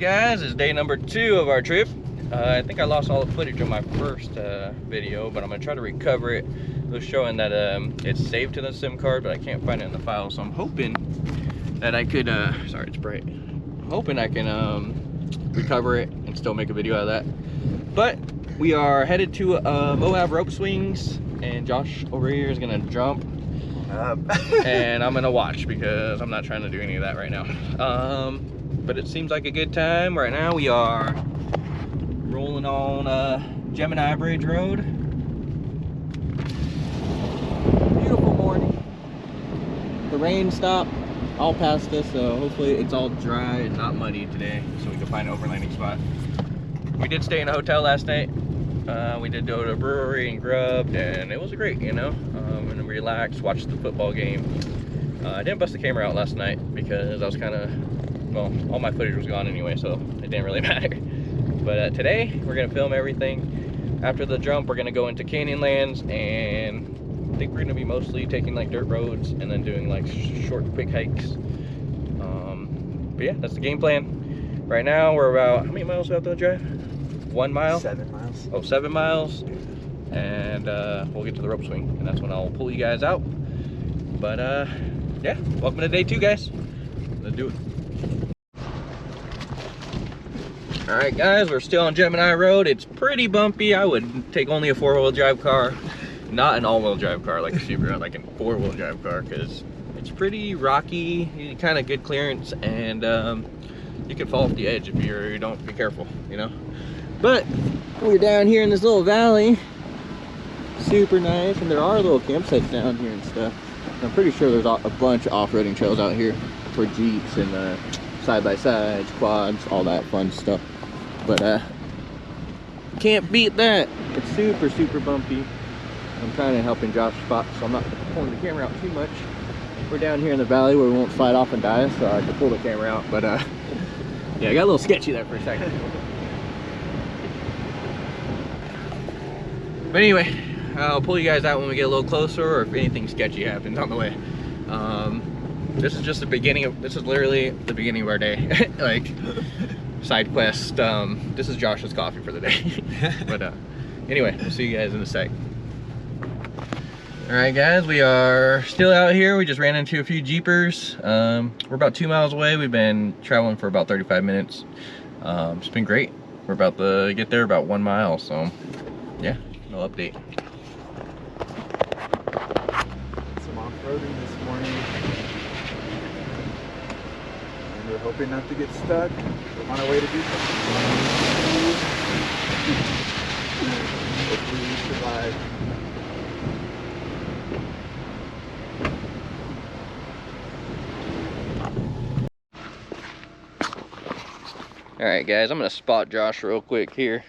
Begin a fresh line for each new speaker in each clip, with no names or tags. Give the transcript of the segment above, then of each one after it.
guys, it's day number 2 of our trip. I think I lost all the footage of my first video, but I'm gonna try to recover it. It was showing that it's saved to the SIM card, but I can't find it in the file, so I'm hoping that I could sorry, it's bright. I'm hoping I can recover it and still make a video out of that. But we are headed to Moab rope swings, and Josh over here is gonna jump and I'm gonna watch because I'm not trying to do any of that right now. But it seems like a good time. Right now we are rolling on Gemini Bridge Road. Beautiful morning. The rain stopped all past us, so hopefully it's all dry and not muddy today, so we can find an overlanding spot. We did stay in a hotel last night. We did go to a brewery and grubbed, and it was great, you know, and relaxed, watched the football game. I didn't bust the camera out last night because I was kind of, well, all my footage was gone anyway, so it didn't really matter. But today we're gonna film everything. After the jump, we're gonna go into Canyonlands, and I think we're gonna be mostly taking like dirt roads and then doing like short, quick hikes. But yeah, that's the game plan. Right now we're about, how many miles we have to drive? 1 mile?
7 miles.
Oh, 7 miles. And we'll get to the rope swing, and that's when I'll pull you guys out. But yeah, welcome to day 2, guys. Let's do it. All right, guys, we're still on Gemini Road. It's pretty bumpy. I would take only a 4-wheel drive car, not an all-wheel drive car like a Super, like a 4-wheel drive car, because it's pretty rocky, kind of good clearance, and you can fall off the edge if you don't be careful, you know. But we're down here in this little valley, super nice, and there are little campsites down here and stuff. And I'm pretty sure there's a bunch of off-roading trails out here for Jeeps and side-by-sides, quads, all that fun stuff. But can't beat that. It's super, super bumpy. I'm kind of helping Josh spot, so I'm not pulling the camera out too much. We're down here in the valley where we won't slide off and die, so I can pull the camera out. But yeah, I got a little sketchy there for a second. But anyway, I'll pull you guys out when we get a little closer, or if anything sketchy happens on the way. This is just the beginning of, this is literally the beginning of our day. Like, side quest. This is Josh's coffee for the day. But anyway, we'll see you guys in a sec. All right, guys, we are still out here. We just ran into a few Jeepers. We're about 2 miles away. We've been traveling for about 35 minutes. It's been great. We're about to get there about 1 mile, so yeah. No update.
Some off-roading this morning. And we're hoping not to get stuck. We're on our way to do something. Hopefully we survive.
Alright, guys, I'm gonna spot Josh real quick here.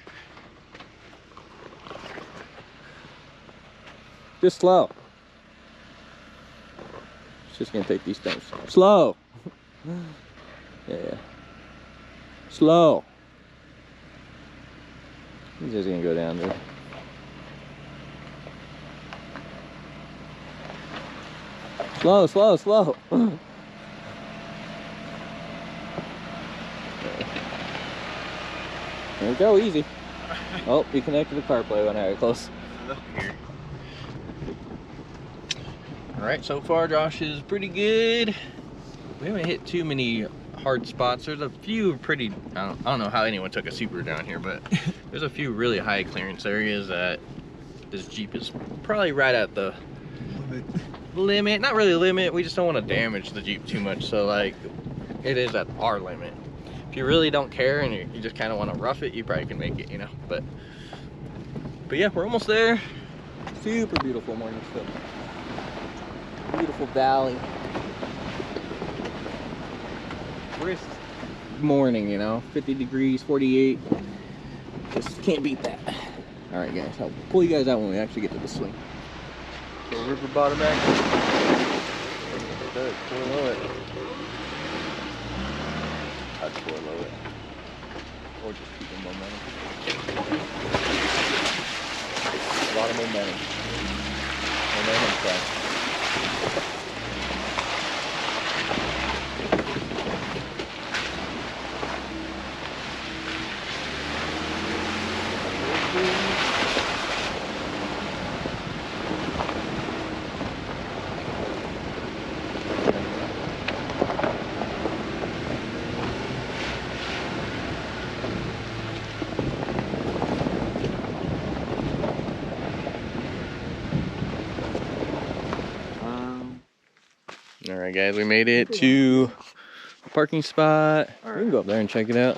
Just slow. It's just gonna take these things. Slow. Yeah. Slow. He's just gonna go down there. Slow, slow, slow. There we go, easy. Oh, we connected the CarPlay when I got close. Alright, so far Josh is pretty good. We haven't hit too many hard spots. There's a few pretty, I don't know how anyone took a Super down here, but there's a few really high clearance areas that this Jeep is probably right at the limit. Not really limit, we just don't want to damage the Jeep too much, so like it is at our limit. If you really don't care and you just kind of want to rough it, you probably can make it, you know. But yeah, we're almost there. Super beautiful morning still. Beautiful valley. Crisp morning, you know, 50 degrees, 48. Just can't beat that. All right, guys, I'll pull you guys out when we actually get to the swing. So river bottom action. Good, below it. I'd pour low it. Or just keep the momentum. A lot of momentum. Momentum side. All right, guys, we made it to a parking spot. We can go up there and check it out.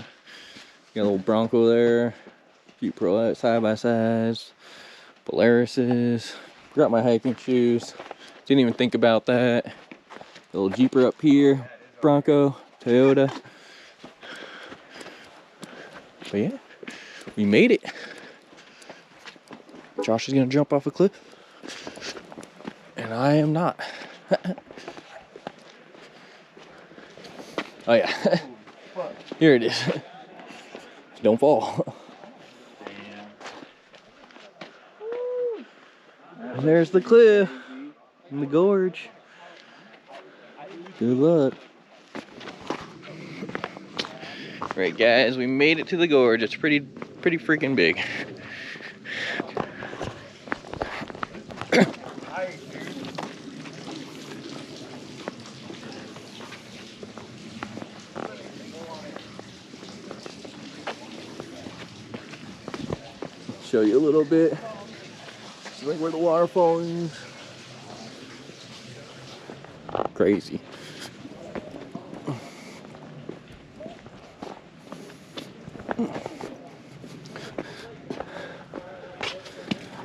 Got a little Bronco there, a few Pro side-by-sides, Polarises. Forgot my hiking shoes. Didn't even think about that. A little Jeeper up here, Bronco, Toyota. But yeah, we made it. Josh is gonna jump off a cliff, and I am not. Oh yeah, here it is. Don't fall. There's the cliff and the gorge. Good luck. Right, guys, we made it to the gorge. It's pretty freaking big. Show you a little bit. It's like where the waterfall is. Crazy.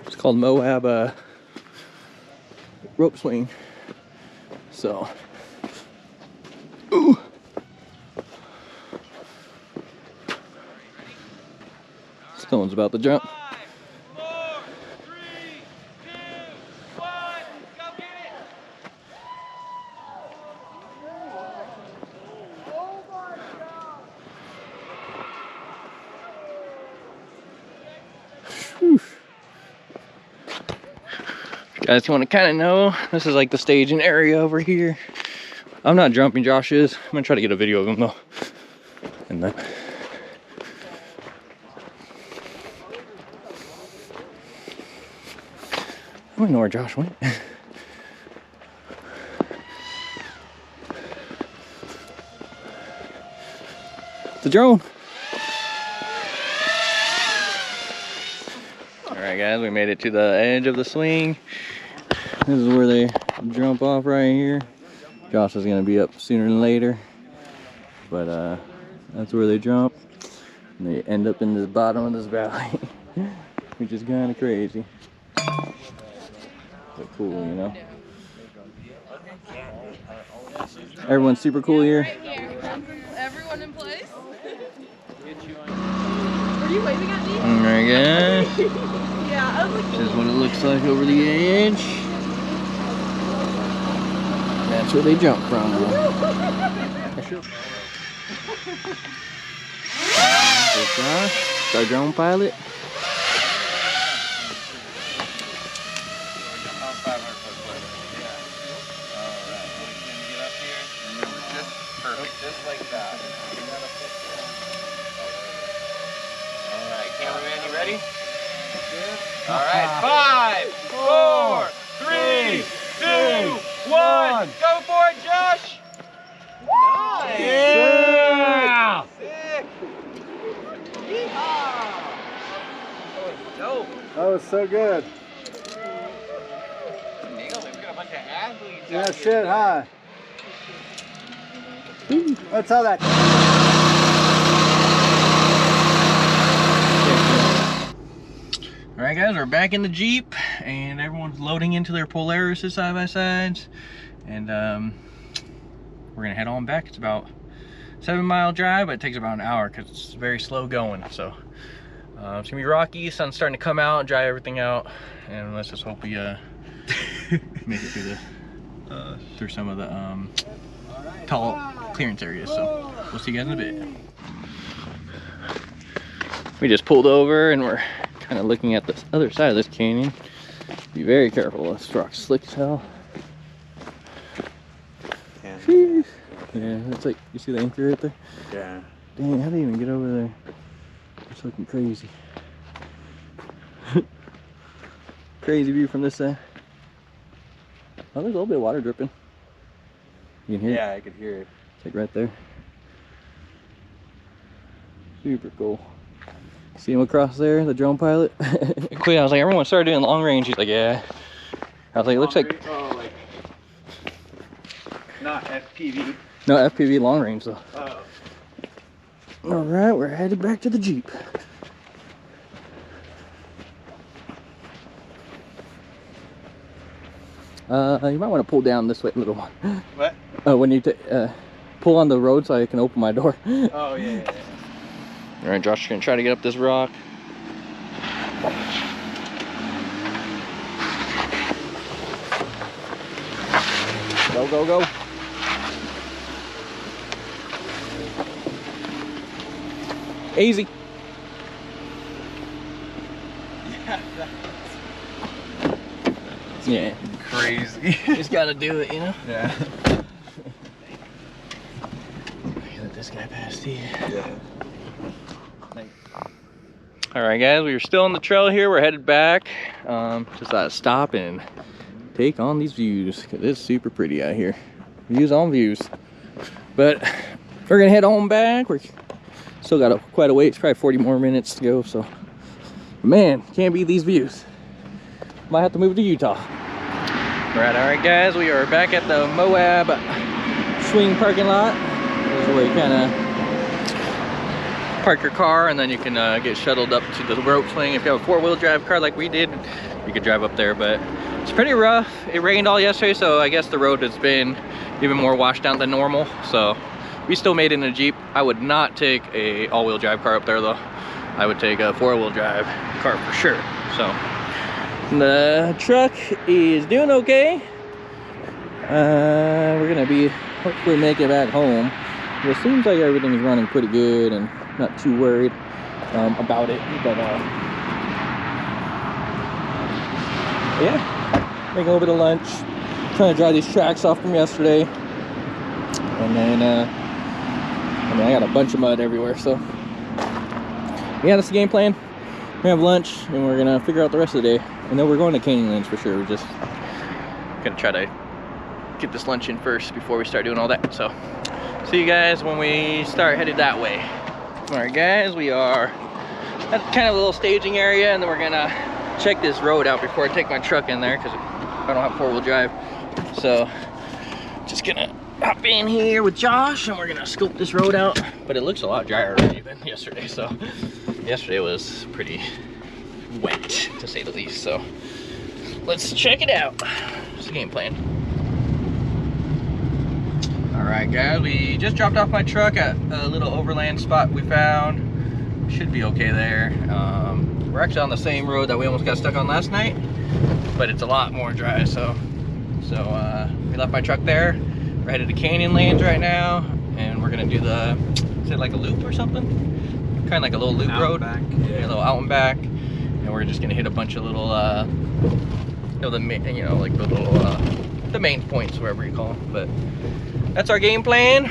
It's called Moab rope swing. So, ooh. Someone's about to jump.
5, 4, 3, 2, 1, go get it! Oh my God!
Whew. Guys, you want to kind of know, this is like the staging area over here. I'm not jumping, Josh is. I'm gonna try to get a video of him though. And then I don't know where Josh went. It's a drone. Alright guys, we made it to the edge of the swing. This is where they jump off right here. Josh is gonna be up sooner than later. But that's where they jump. And they end up in the bottom of this valley. Which is kinda crazy. But cool, you know. Everyone's super cool here.
Right here. Everyone in place? Are you waving at me?
Alright guys.
Yeah, I was like,
This is what it looks like over the edge. That's where they jump from. There's Josh, our drone pilot.
Just like that. Alright, cameraman, you ready? Alright, 5, 4, 3, 2, 1. Go for it, Josh! Nice!
Yeah!
Sick! Yeehaw! Dope.
That was so good.
Nailed it. We got a bunch of athletes.
Yeah,
out here
shit,
today.
hi. Let's have that.
Alright guys, we're back in the Jeep and everyone's loading into their Polaris side-by-sides. And we're gonna head on back. It's about a 7-mile drive, but it takes about an hour because it's very slow going. So it's gonna be rocky, sun's starting to come out, dry everything out, and let's just hope we make it through the through some of the tall clearance areas. So we'll see you guys in a bit. We just pulled over and we're kind of looking at the other side of this canyon. Be very careful, this rock's slick as hell. Jeez. Yeah, it's like, you see the anchor right there?
Yeah.
Dang, how do you even get over there? It's looking crazy. Crazy view from this side. Oh, there's a little bit of water dripping. You can hear it?
Yeah, I could hear it.
It's like right there. Super cool. See him across there, the drone pilot? Quit, I was like, everyone started doing long range. He's like, yeah. I was like, it looks like...
Oh, like Not FPV.
No, FPV long range though.
Oh.
All right, we're headed back to the Jeep. You might want to pull down this way a little one.
What?
When you pull on the road so I can open my door.
Oh, yeah.
All right, Josh, you're gonna try to get up this rock. Go, go, go. Easy. Yeah.
Crazy.
Just gotta do it, you know?
Yeah.
Let this guy pass here.
Yeah.
All right, guys, we are still on the trail here. We're headed back. Just thought I'd stop and take on these views because it's super pretty out here. Views on views. But we're gonna head on back. We're still got quite a ways, probably 40 more minutes to go. So, man, can't beat these views. Might have to move to Utah. All right, guys, we are back at the Moab swing parking lot. This is where you kind of park your car and then you can get shuttled up to the rope swing. If you have a four-wheel drive car like we did, you could drive up there, but it's pretty rough. It rained all yesterday, so I guess the road has been even more washed out than normal. So we still made it in a Jeep. I would not take a all-wheel drive car up there though. I would take a four-wheel drive car for sure. So the truck is doing okay. We're gonna be hopefully make it back home. It seems like everything's running pretty good and not too worried about it, but yeah, making a little bit of lunch, trying to dry these tracks off from yesterday, and then I mean, I got a bunch of mud everywhere, so yeah, that's the game plan. We have lunch and we're gonna figure out the rest of the day, and then we're going to Canyonlands for sure. We're just gonna try to get this lunch in first before we start doing all that. So see you guys when we start headed that way. All right, guys, we are at kind of a little staging area, and then we're gonna check this road out before I take my truck in there because I don't have four-wheel drive. So just gonna hop in here with Josh and we're gonna scope this road out. But it looks a lot drier already than yesterday. So yesterday was pretty wet to say the least. So let's check it out. What's the game plan? Alright, guys, we just dropped off my truck at a little overland spot we found. Should be okay there. We're actually on the same road that we almost got stuck on last night, but it's a lot more dry. So we left my truck there. We're headed to Canyonlands right now, and we're gonna do the, is it like a loop or something? Kind of like a little loop road.
Back.
Yeah, a little out and back. And we're just gonna hit a bunch of little, like the little, the main points, wherever you call them. But that's our game plan.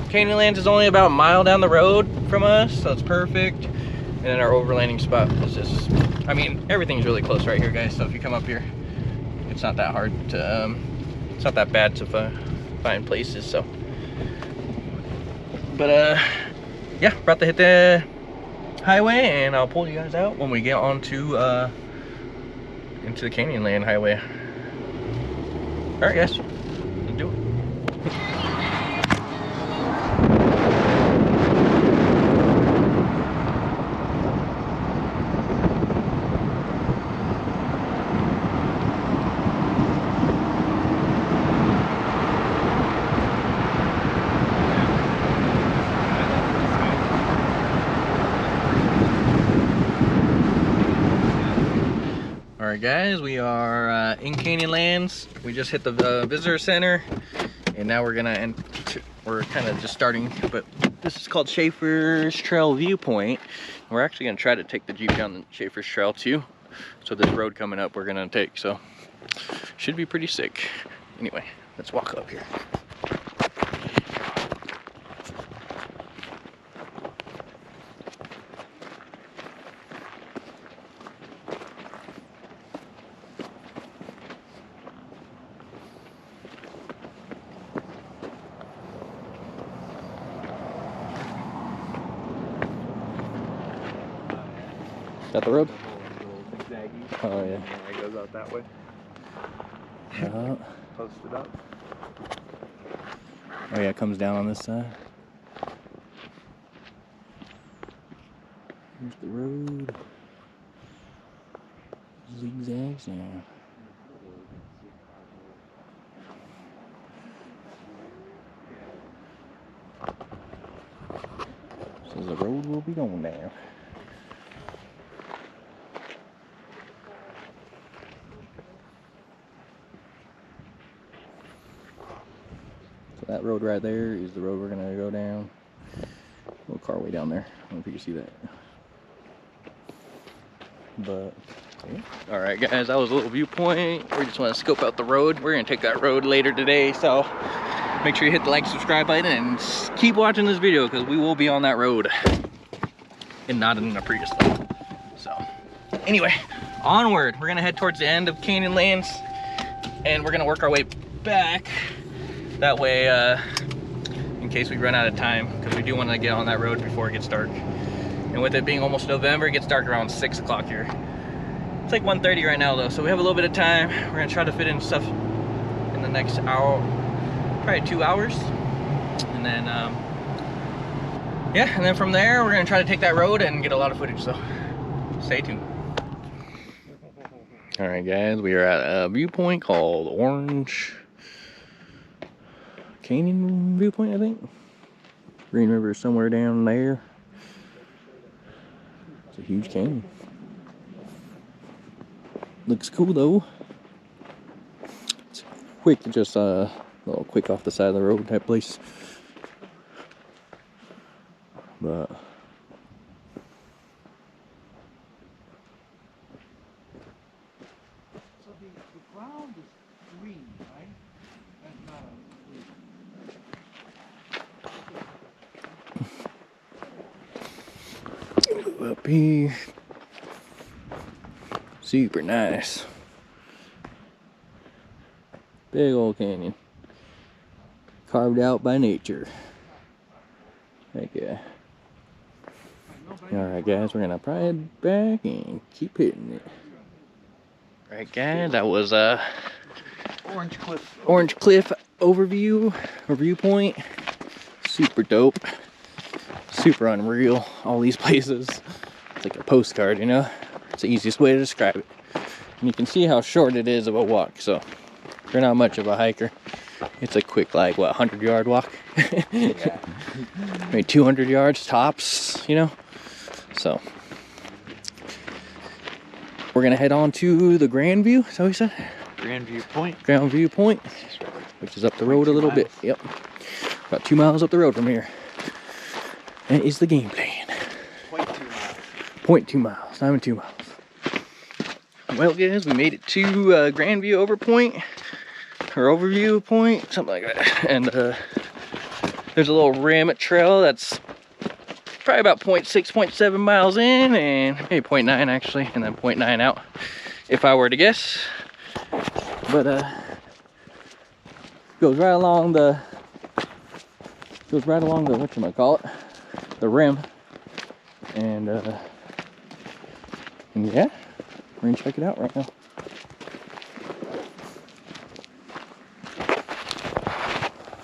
Canyonlands is only about a mile down the road from us, so it's perfect. And then our overlanding spot is just, I mean, everything's really close right here, guys. So if you come up here, it's not that hard to, it's not that bad to find places. So, but yeah, about to hit the highway, and I'll pull you guys out when we get onto into the Canyonland highway. All right, guys, let's do it. Alright, guys, we are in Canyonlands. We just hit the visitor center, and now we're kind of just starting, but this is called Shafer Trail viewpoint. We're actually gonna try to take the Jeep down the Shafer Trail too. So this road coming up we're gonna take, so should be pretty sick. Anyway, let's walk up here. Got the road? Oh yeah.
It goes out that way. Posted up.
Oh yeah, it comes down on this side. Here's the road. Zigzags now. So the road will be going now. So that road right there is the road we're gonna go down. Little car way down there. I don't know if you can see that. But yeah. All right, guys, that was a little viewpoint. We just want to scope out the road. We're gonna take that road later today, so make sure you hit the like, subscribe button, and keep watching this video because we will be on that road and not in a Prius though. So anyway, onward. We're gonna head towards the end of Canyonlands, and we're gonna work our way back. That way, in case we run out of time, because we do want to get on that road before it gets dark. And with it being almost November, it gets dark around 6 o'clock here. It's like 1:30 right now though, so we have a little bit of time. We're gonna try to fit in stuff in the next hour, probably 2 hours. And then, yeah, and then from there, we're gonna try to take that road and get a lot of footage, so stay tuned. All right, guys, we are at a viewpoint called Orange Canyon Viewpoint, I think. Green River is somewhere down there. It's a huge canyon. Looks cool though. It's quick, just a little quick off the side of the road type place. But
So the ground is green, right? That's not
up here, super nice. Big old canyon, carved out by nature. Heck yeah. Alright guys, we're gonna probably head back and keep hitting it. Alright guys, that was
Orange Cliff.
Orange Cliff overview or viewpoint. Super dope. Super unreal. All these places. It's like a postcard, you know? It's the easiest way to describe it. And you can see how short it is of a walk, so if you're not much of a hiker, it's a quick, like, what, 100-yard walk?
Yeah.
Maybe 200 yards tops, you know? So we're gonna head on to the GrandView, is that what you said?
GrandView Point.
GrandView Point, which is up the road a little bit. Yep. About 2 miles up the road from here. That is the game plan.
0.2 miles.
0.2 miles, not even 2 miles. Well, guys, we made it to GrandView Overpoint, or Overview Point, something like that. And there's a little rim trail that's probably about 0.6, 0.7 miles in, and maybe 0.9 actually, and then 0.9 out, if I were to guess. But goes right along the whatchamacallit, the rim, and yeah, we're gonna check it out right now.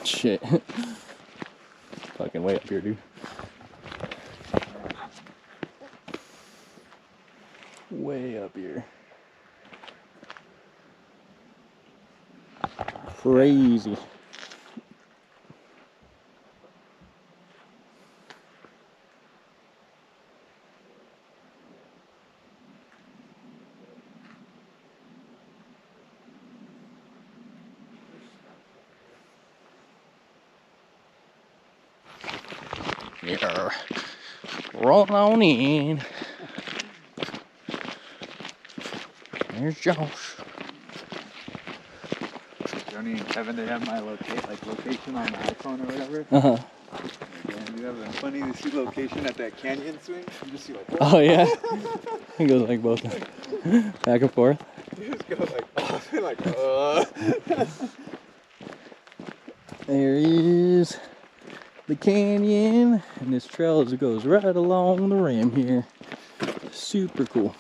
Shit. Fucking way up here, dude. Way up here. Crazy. Yeah. Roll on in. There's Josh.
Johnny and Kevin, they have my location on the iPhone or whatever.
Uh-huh.
And you have been funny to see location at that canyon swing. You just see like,
Oh yeah. It goes like both back and forth.
you just go like, oh, like,
There is the canyon, and this trail goes right along the rim here. Super cool.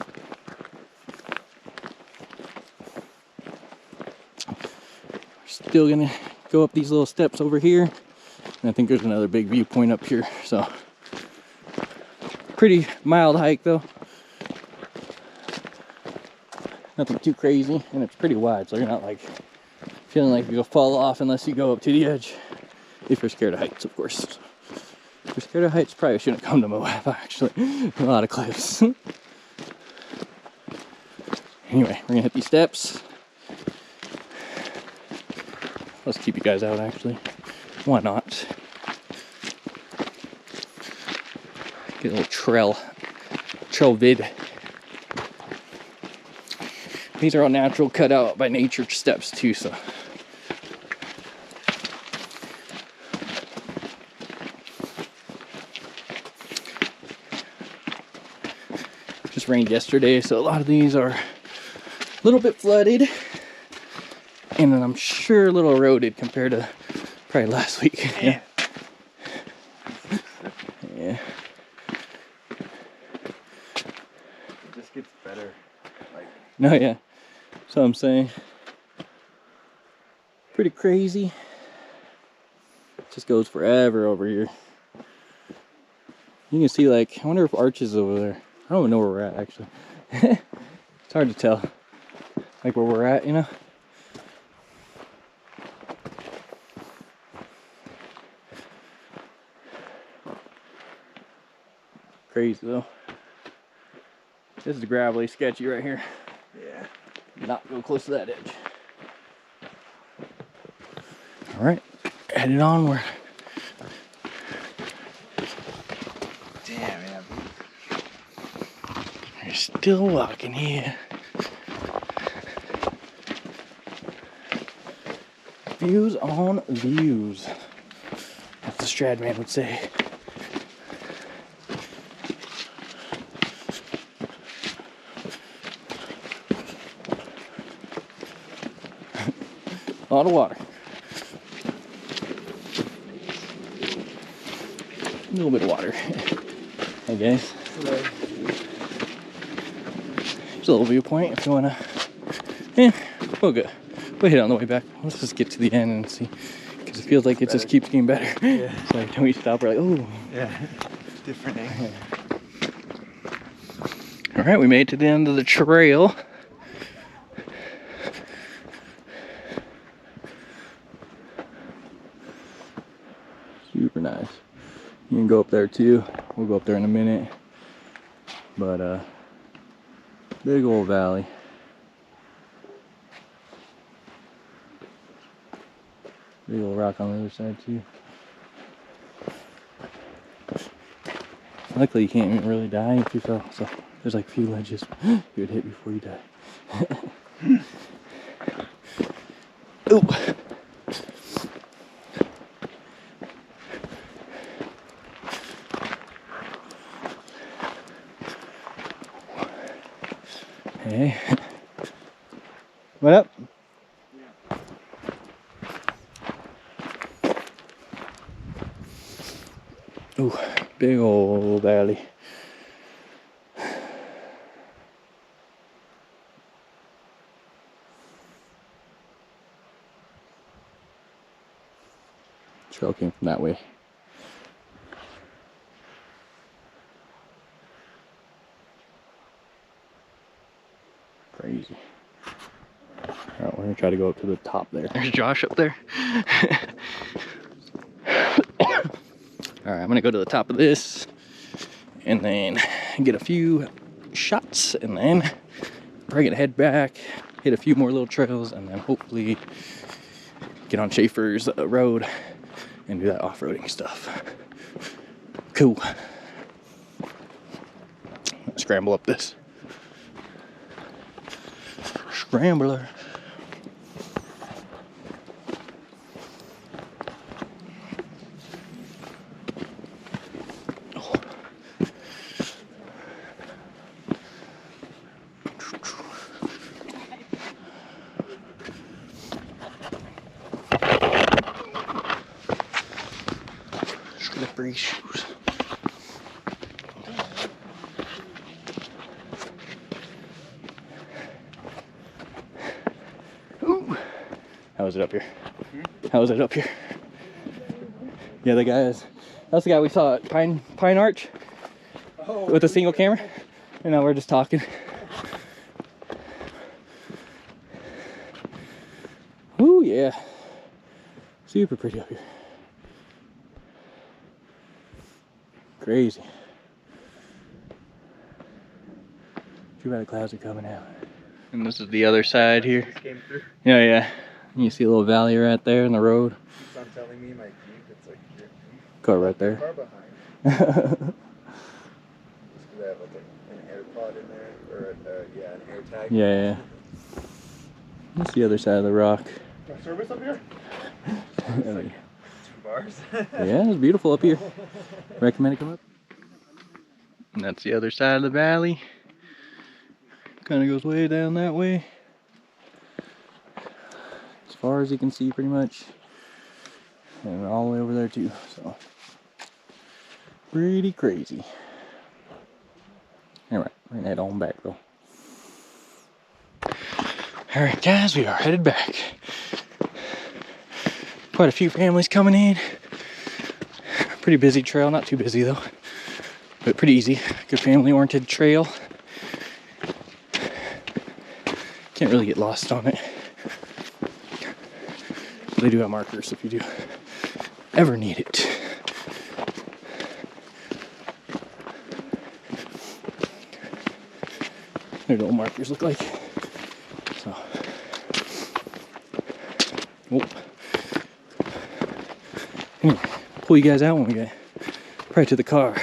We're still gonna go up these little steps over here. And I think there's another big viewpoint up here, so pretty mild hike though. Nothing too crazy, and it's pretty wide, so you're not like feeling like you'll fall off unless you go up to the edge. If you're scared of heights, of course. If you're scared of heights, probably shouldn't come to Moab, actually. A lot of cliffs. Anyway, we're gonna hit these steps. Let's keep you guys out, actually. Why not? Get a little trail vid. These are all natural, cut out by nature steps too, so. Just rained yesterday, so a lot of these are a little bit flooded. And then I'm sure a little eroded compared to probably last week. Yeah. Yeah.
It just gets better. Like,
No, yeah. So I'm saying, pretty crazy. Just goes forever over here. You can see, like, I wonder if Arches over there. I don't even know where we're at, actually. It's hard to tell, like, where we're at, you know. Crazy though. This is gravelly, sketchy right here.
yeah.
Not go close to that edge. All right, headed onward.
Damn, yeah.
We're still walking here. Views on views. That's the Strad man would say. A lot of water. A little bit of water. Hey guys. There's a little viewpoint if you wanna. We'll go. We'll hit it on the way back. Let's just get to the end and see. Because it feels like it just keeps getting better.
Yeah.
So like when we stop, we're like, oh.
Yeah. Different angle.
Alright, we made it to the end of the trail. Super nice. You can go up there too. We'll go up there in a minute. But big old valley. Big old rock on the other side too. Luckily you can't even really die if you fell. So there's like a few ledges you would hit before you die. Ooh. Hey. What up? Ooh, big old valley. Trail came from that way. Crazy. Alright, we're gonna try to go up to the top there. There's Josh up there. Alright, I'm gonna go to the top of this and then get a few shots and then probably gonna head back, hit a few more little trails, and then hopefully get on Shafer's road and do that off-roading stuff. Cool. Let's scramble up this. Scrambler. Slippery shoes. Ooh. How is it up here? How is it up here? Yeah, the guy is. That's the guy we saw at Pine Arch with a single camera. And now we're just talking. Ooh, yeah. Super pretty up here. Crazy. Too bad the clouds are coming out. And this is the other side here. Yeah, yeah. You see a little valley right there in the road.
Keeps on telling me my Jeep, it's like your
Car right there.
car behind. Just 'cause I have like an air pod in there, or yeah, an air tag.
Yeah, yeah. That's the other side of the rock.
Service up here?
Yeah,
2 bars.
it's beautiful up here. Recommend it come up. And that's the other side of the valley. Kind of goes way down that way. As far as you can see, pretty much. And all the way over there too. So pretty crazy. Anyway, we're gonna head on back though. Alright guys, we are headed back. Quite a few families coming in. Pretty busy trail, not too busy though, but pretty easy. Good family oriented trail. Can't really get lost on it. They do have markers if you do ever need it. Their little markers look like. So, whoop. Anyway, pull you guys out when we get right to the car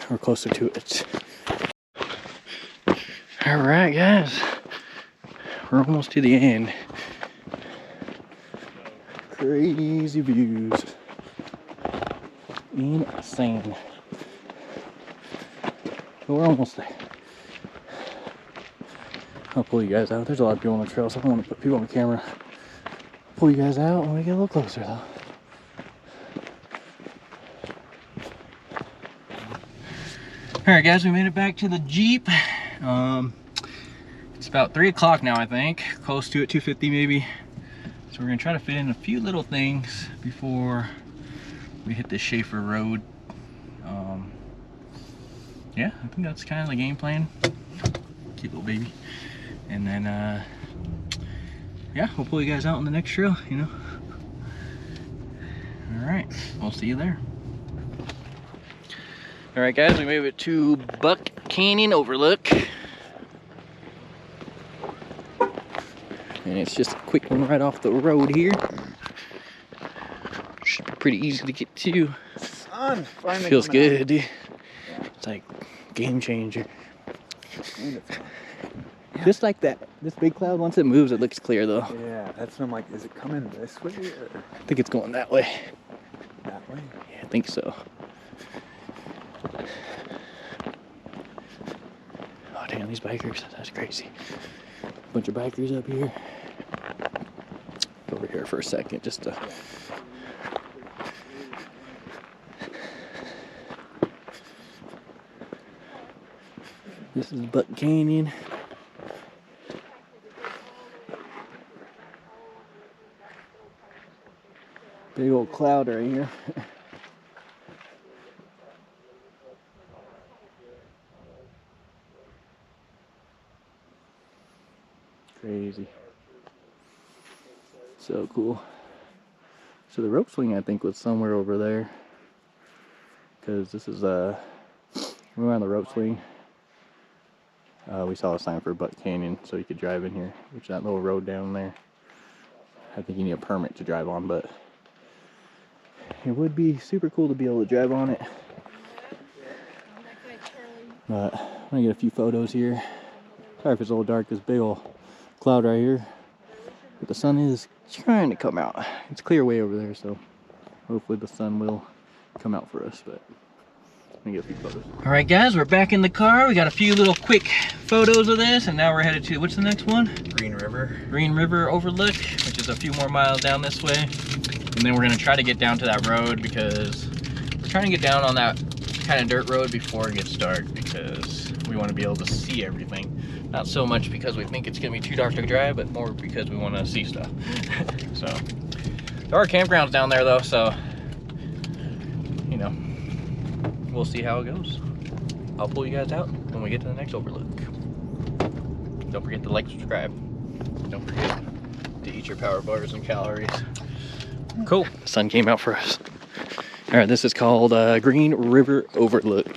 or closer to it. All right, guys, we're almost to the end. Crazy views. Insane. But we're almost there. I'll pull you guys out. There's a lot of people on the trail, so I don't want to put people on camera. Pull you guys out when we get a little closer, though. Alright, guys, we made it back to the Jeep. It's about 3 o'clock now, I think. Close to it, 2:50 maybe. So we're gonna try to fit in a few little things before we hit the Shafer Road. Yeah, I think that's kind of the game plan. Cute little baby. And then, yeah, we'll pull you guys out on the next trail, you know. All right, we'll see you there. All right, guys, we made it to Buck Canyon Overlook. And it's just a quick one right off the road here. Should be pretty easy to get to.
Sun finally
Feels
coming
good, dude. It's like game changer. Just like that. This big cloud, once it moves, it looks clear though.
Yeah, that's what I'm like, is it coming this way or
I think it's going that way.
that way?
Yeah, I think so. Oh damn, these bikers, that's crazy. Bunch of bikers up here. Go over here for a second, just to... This is Buck Canyon. Big old cloud right here. Crazy. So cool. So the rope swing, I think, was somewhere over there. Because this is, we were on the rope swing. We saw a sign for Buck Canyon, so you could drive in here, which is that little road down there. I think you need a permit to drive on, but it would be super cool to be able to drive on it. But I'm gonna get a few photos here. Sorry if it's a little dark, this big old cloud right here. But the sun is trying to come out. It's clear way over there, so hopefully the sun will come out for us, but let me get a few photos. All right, guys, we're back in the car. We got a few little quick photos of this, and now we're headed to, what's the next one?
Green River.
Green River Overlook, which is a few more miles down this way. And then we're gonna try to get down to that road because we're trying to get down on that kind of dirt road before it gets dark because we want to be able to see everything. Not so much because we think it's gonna be too dark to drive, but more because we want to see stuff. So there are campgrounds down there though, so we'll see how it goes. I'll pull you guys out when we get to the next overlook. Don't forget to like, subscribe. Don't forget to eat your power bars and calories. Cool. The sun came out for us. All right, this is called Green River Overlook.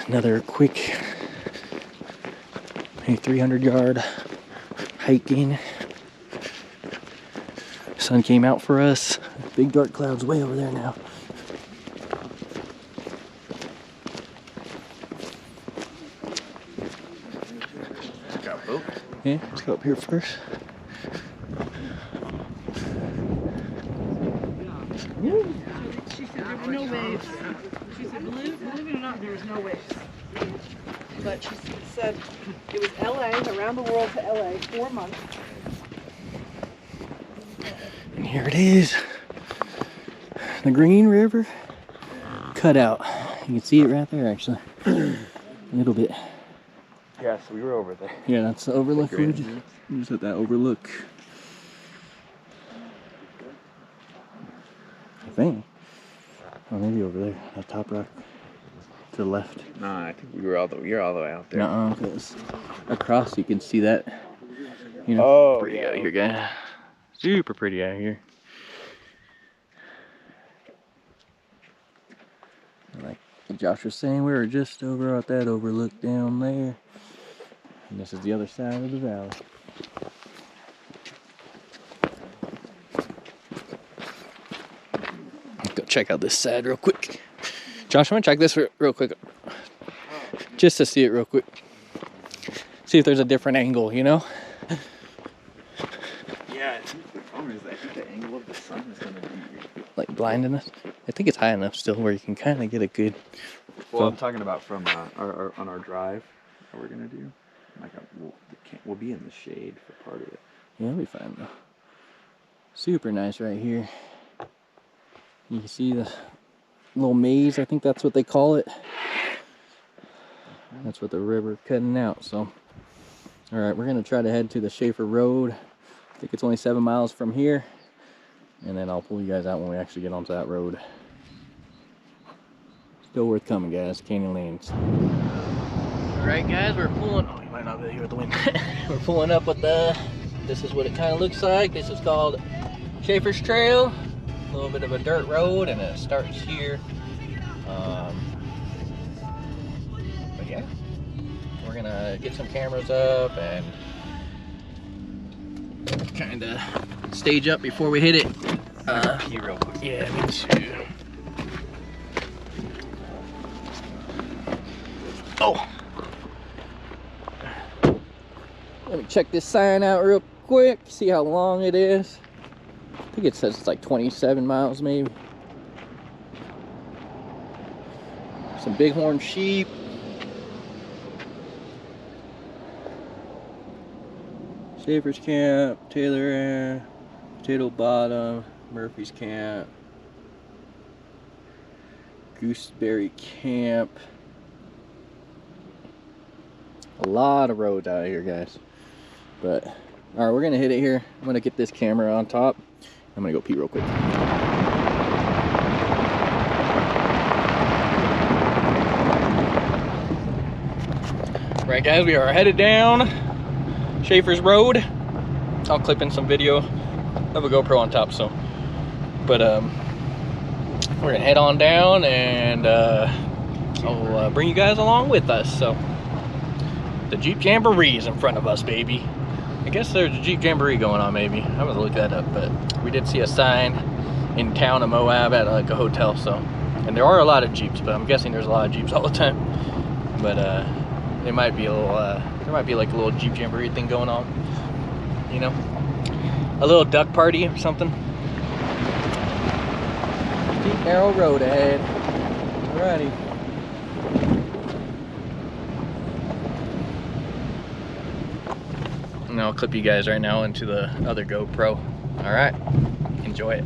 Another quick, maybe 300-yard hiking. Sun came out for us. Big dark clouds way over there now. Got a boat? Yeah, let's go up here first.
She said there were no waves. She said, believe it or not, there was no waves. But she said it was LA, around the world to LA, 4 months.
And here it is. The Green River cutout. You can see it right there, actually. A little bit.
Yeah, so we were over there.
Yeah, that's the Overlook. We just at that Overlook. I think. Or maybe over there, that top rock to the left.
Nah, I think you're all the way out there.
Nuh-uh, because across you can see that. You know,
Oh,
pretty
yeah.
out here, guys. Super pretty out here. Like Josh was saying, we were just over at that Overlook down there. And this is the other side of the valley. Let's go check out this side real quick. Josh, I'm gonna check this real quick. Just to see it real quick. See if there's a different angle, you know?
Yeah, the problem is I think the angle of the sun is going to be
Like blinding us. I think it's high enough still where you can kind of get a good.
Well, I'm talking about from on our drive that we're gonna do. Like we'll be in the shade for part of it.
Yeah, it'll be fine though. Super nice right here. You can see the little maze. I think that's what they call it. That's what the river cutting out. So, all right, we're gonna try to head to the Shafer Road. I think it's only 7 miles from here, and then I'll pull you guys out when we actually get onto that road. Still worth coming, guys. Canyonlands. All right, guys, we're pulling. Oh, you might not be able to hear the wind. We're pulling up with the. This is what it kind of looks like. This is called Shafer Trail. A little bit of a dirt road, and it starts here. But yeah, we're gonna get some cameras up and kind of stage up before we hit it.
Pee real quick.
Yeah, me too. Oh! Let me check this sign out real quick, see how long it is. I think it says it's like 27 miles maybe. Some bighorn sheep. Shafer's Camp, Taylor, Potato Bottom, Murphy's Camp, Gooseberry Camp. A lot of roads out here, guys. But, all right, we're gonna hit it here. I'm gonna get this camera on top. I'm gonna go pee real quick. Right, guys, we are headed down Shafer's Road. I'll clip in some video. I have a GoPro on top, so. But we're gonna head on down, and I'll bring you guys along with us. So the Jeep Jamboree is in front of us, baby. I guess there's a Jeep Jamboree going on, maybe. I'm gonna look that up, but we did see a sign in town of Moab at like a hotel, so. And there are a lot of Jeeps, but I'm guessing there's a lot of Jeeps all the time. But it might be a little, there might be like a little Jeep Jamboree thing going on, you know? A little duck party or something. Steep narrow road ahead. Alrighty. And I'll clip you guys right now into the other GoPro. Alright, enjoy it.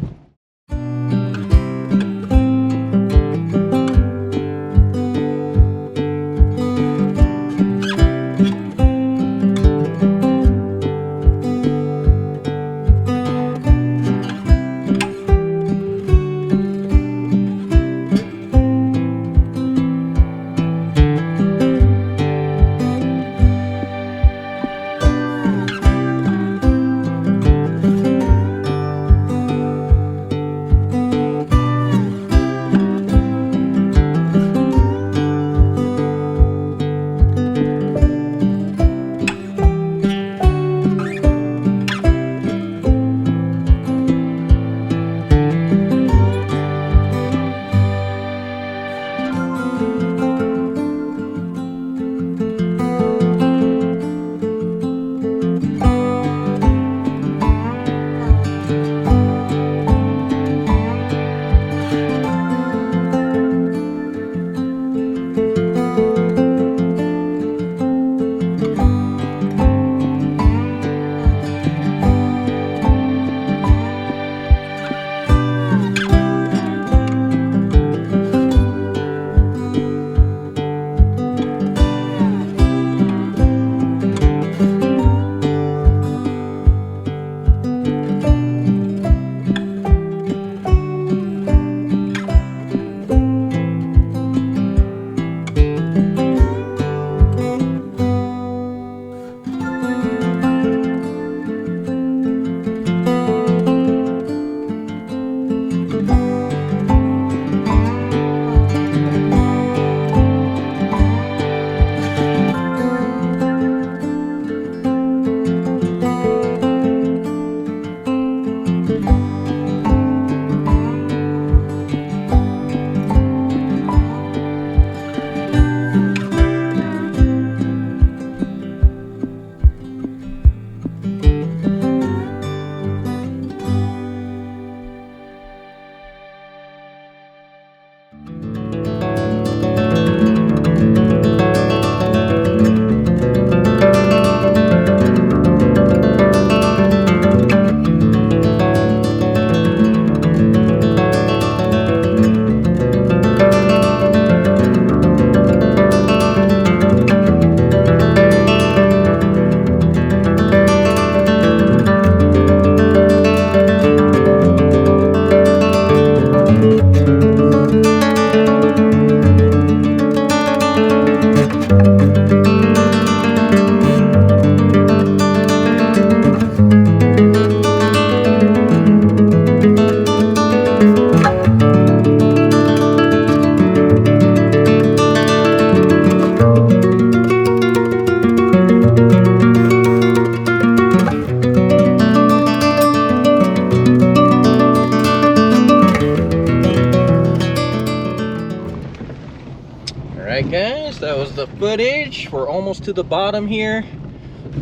guys, that was the footage. We're almost to the bottom here.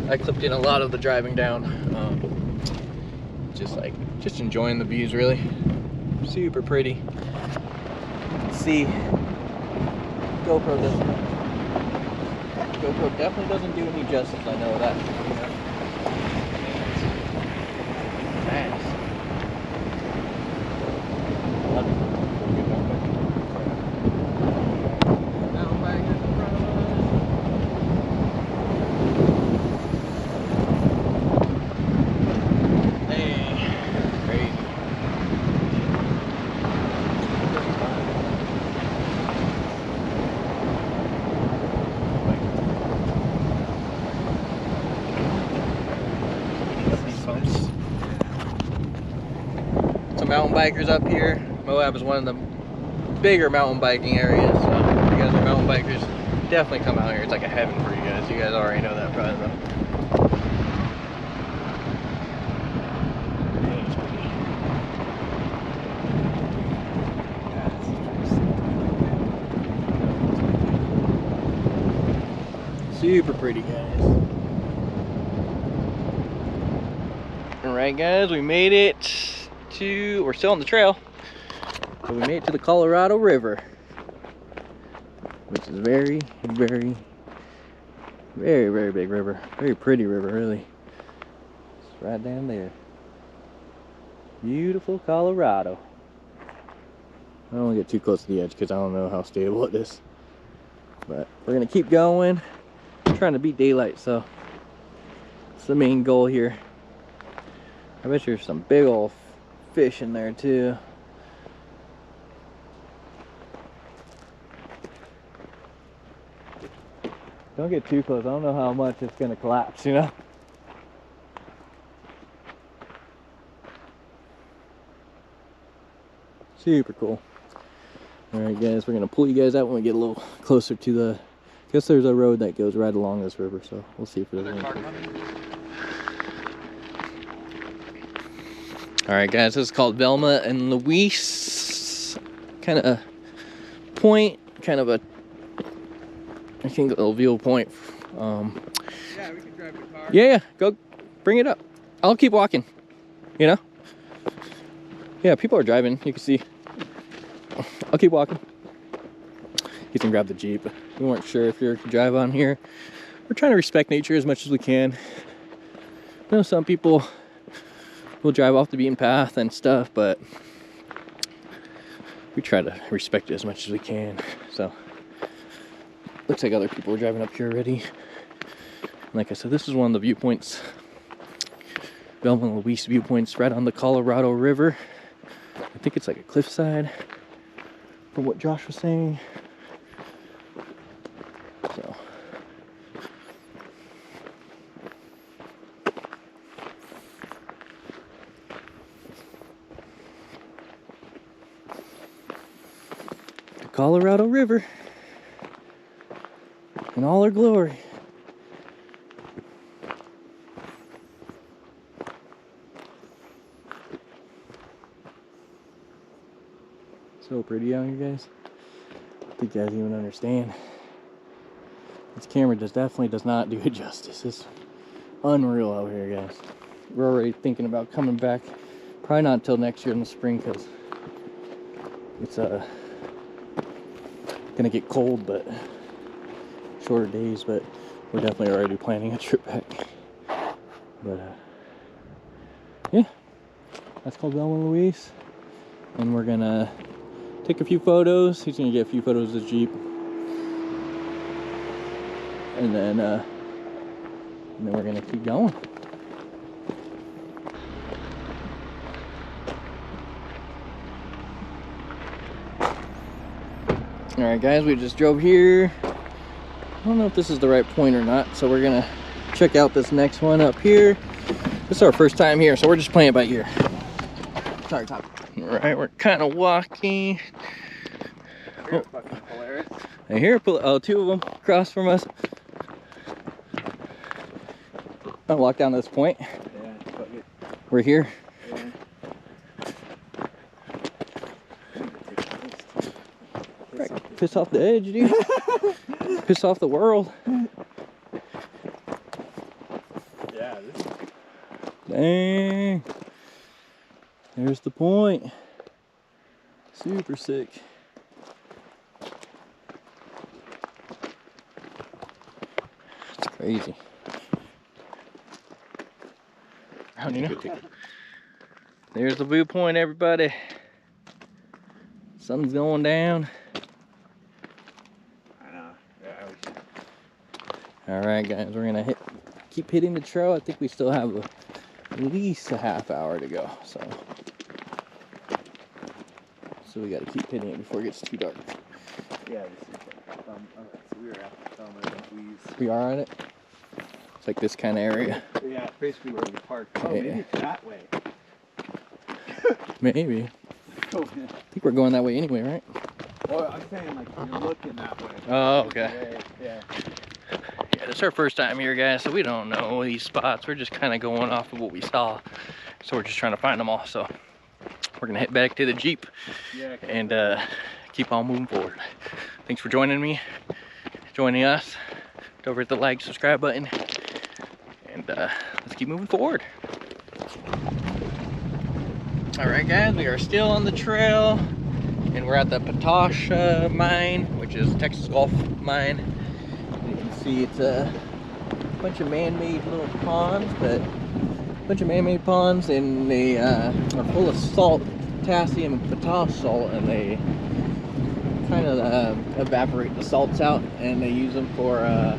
I clipped in a lot of the driving down. Just enjoying the views, really. Super pretty. See, GoPro definitely doesn't do any justice. I know that. Nice. Mountain bikers up here. Moab is one of the bigger mountain biking areas, so if you guys are mountain bikers, definitely come out here. It's like a heaven for you guys. You guys already know that probably though. Super pretty, guys. Alright guys, we made it. We're still on the trail, but we made it to the Colorado River, which is very big river, very pretty river, really. It's right down there. Beautiful Colorado. I don't want to get too close to the edge because I don't know how stable it is, but we're gonna keep going. I'm trying to beat daylight, so it's the main goal here. I bet there's some big old fish in there too. Don't get too close. I don't know how much it's gonna collapse, you know? Super cool. Alright guys, we're gonna pull you guys out when we get a little closer to the, I guess there's a road that goes right along this river, so we'll see if there's anything. Alright guys, this is called Thelma and Louise. Kind of a point, kind of a, I think a little viewpoint.
Yeah, we can drive the car.
Yeah, go bring it up. I'll keep walking, you know? Yeah, people are driving, you can see. I'll keep walking. You can grab the Jeep. We weren't sure if you could drive on here. We're trying to respect nature as much as we can. You know, some people we'll drive off the beaten path and stuff, but we try to respect it as much as we can. So looks like other people are driving up here already. Like I said, this is one of the viewpoints, Thelma and Louise viewpoints, right on the Colorado River. I think it's like a cliffside from what Josh was saying. So Colorado River in all her glory. So pretty out here, guys. I think you guys even understand. This camera definitely does not do it justice. It's unreal out here, guys. We're already thinking about coming back. Probably not until next year in the spring, because it's gonna get cold, but shorter days, but we're definitely already planning a trip back. But yeah, that's called Thelma and Louise, and we're gonna take a few photos. He's gonna get a few photos of the Jeep, and then we're gonna keep going. Alright guys, we just drove here. I don't know if this is the right point or not, so we're gonna check out this next one up here. This is our first time here, so we're just playing it by ear. Sorry, Tom. Alright, we're kind of walking. Oh. I hear two of them across from us. I'll walk down this point.
Yeah,
we're here.
Yeah.
Piss off the edge, dude. Piss off the world.
Yeah, this is
Dang. There's the point. Super sick. It's crazy. How do you know? There's the viewpoint, everybody. Sun's going down.
I know. Yeah,
Alright guys, we're gonna keep hitting the trail. I think we still have at least a half hour to go. So we gotta keep hitting it before it gets too dark.
yeah, this is okay, so we were at the Thelma and Louise.
We are at it. It's like this kind of area.
Yeah, basically where we parked. Oh,
Okay.
maybe it's that way.
Maybe.
Oh,
I think we're going that way anyway, right?
well, I'm saying like you're looking that way.
Oh, okay.
Yeah.
Yeah, this is our first time here, guys, so we don't know these spots. We're just kind of going off of what we saw. So we're just trying to find them all. So we're gonna head back to the Jeep
Yeah.
and keep on moving forward. Thanks for joining us. Don't forget the like, subscribe button, and let's keep moving forward. All right, guys, we are still on the trail, and we're at the Potash mine, which is Texas Gulf mine. You can see it's a bunch of man-made little ponds, and they are full of salt, potassium and potash salt, and they kind of evaporate the salts out, and they use them for I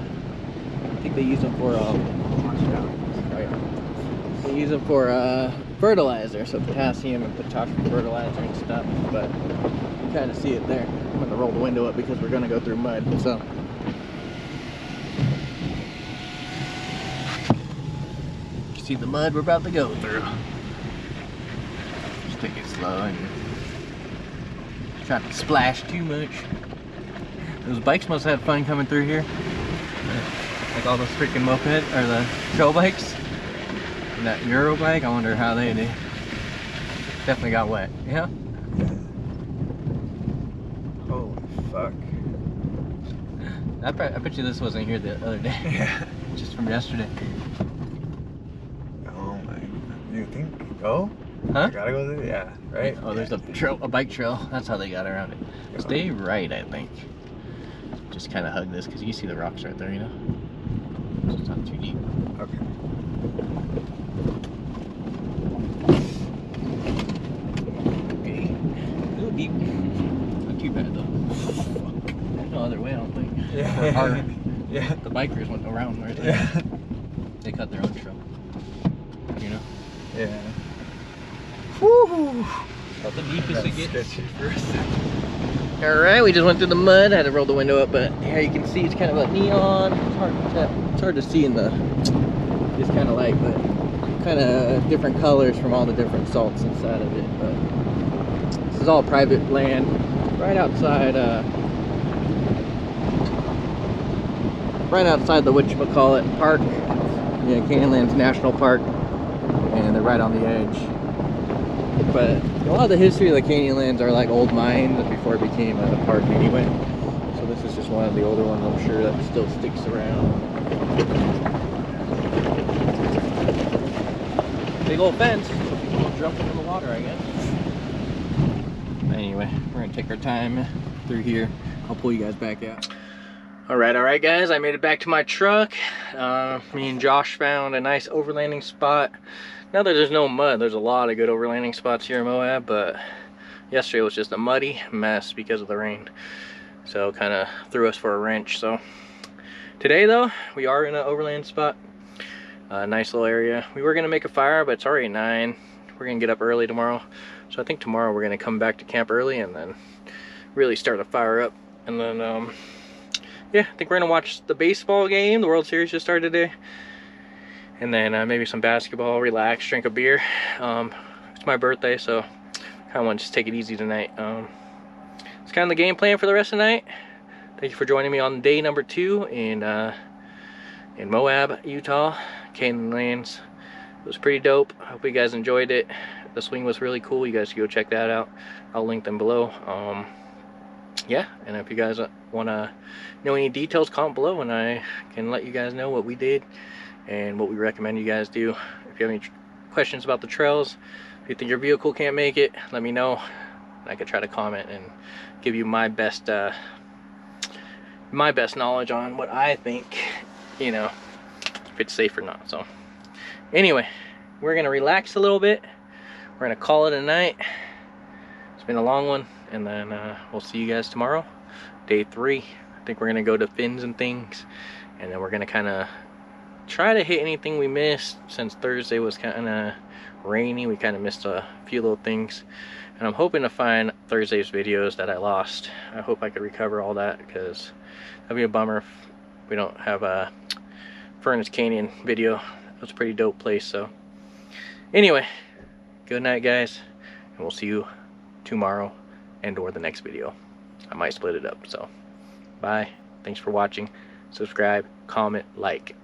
think they use them for fertilizer, so potassium and potassium fertilizer and stuff. But you kind of see it there. I'm gonna roll the window up because we're gonna go through mud. So you see the mud we're about to go through. Just take it slow and try not to splash too much. Those bikes must have had fun coming through here. Like all those freaking moped or the trail bikes. And that Euro bike, I wonder how they did. Definitely got wet. Yeah?
Holy fuck.
I bet you this wasn't here the other day.
Yeah.
Just from yesterday.
Oh my. You think? Oh?
Huh?
I gotta go there? Yeah. Right?
Oh, there's a bike trail. That's how they got around it. Stay right, I think. Just kind of hug this because you see the rocks right there, you know? So it's not too deep.
Okay.
Okay. A little deep. Not too bad though. There's no other way, I don't think.
Yeah.
Or
Yeah.
the bikers went around right there.
Yeah.
They cut their own trail. You know?
Yeah.
Woo! About the deepest it gets.
Sketchy for a second.
Alright, we just went through the mud. I had to roll the window up, but here you can see it's kind of a neon. It's hard to see in this kind of light, but kind of different colors from all the different salts inside of it. But this is all private land, right outside the whatchamacallit park, yeah, Canyonlands National Park, and they're right on the edge. But a lot of the history of the Canyonlands are like old mines before it became a park anyway. So this is just one of the older ones, I'm sure, that still sticks around. Big old fence, so people don't jump into the water, I guess. Anyway, we're gonna take our time through here. I'll pull you guys back out. All right, guys, I made it back to my truck. Me and Josh found a nice overlanding spot. Now that there's no mud, there's a lot of good overlanding spots here in Moab, but yesterday was just a muddy mess because of the rain. So kind of threw us for a wrench. So today though, we are in an overland spot. Nice little area. We were gonna make a fire, but it's already 9. We're gonna get up early tomorrow. So I think tomorrow we're gonna come back to camp early and then really start a fire up. And then, yeah, I think we're gonna watch the baseball game. The World Series just started today. And then maybe some basketball, relax, drink a beer. It's my birthday, so kind of want to just take it easy tonight. It's kind of the game plan for the rest of the night. Thank you for joining me on day number 2 in Moab, Utah, Canyonlands. It was pretty dope. I hope you guys enjoyed it. The swing was really cool. You guys can go check that out. I'll link them below. yeah, and if you guys want to know any details, comment below and I can let you guys know what we did and what we recommend you guys do. If you have any questions about the trails, if you think your vehicle can't make it, let me know. I could try to comment and give you my best knowledge on what I think, you know, if it's safe or not. So anyway, we're gonna relax a little bit. We're gonna call it a night. It's been a long one, and then we'll see you guys tomorrow, day 3. I think we're gonna go to Fins and things, and then we're gonna kind of try to hit anything we missed. Since Thursday was kind of rainy, we kind of missed a few little things, and I'm hoping to find Thursday's videos that I lost. I hope I could recover all that, because that'd be a bummer if we don't have a Furnace Canyon video. It was a pretty dope place. So anyway, good night guys, and we'll see you tomorrow and or the next video. I might split it up. So bye, thanks for watching, subscribe, comment, like.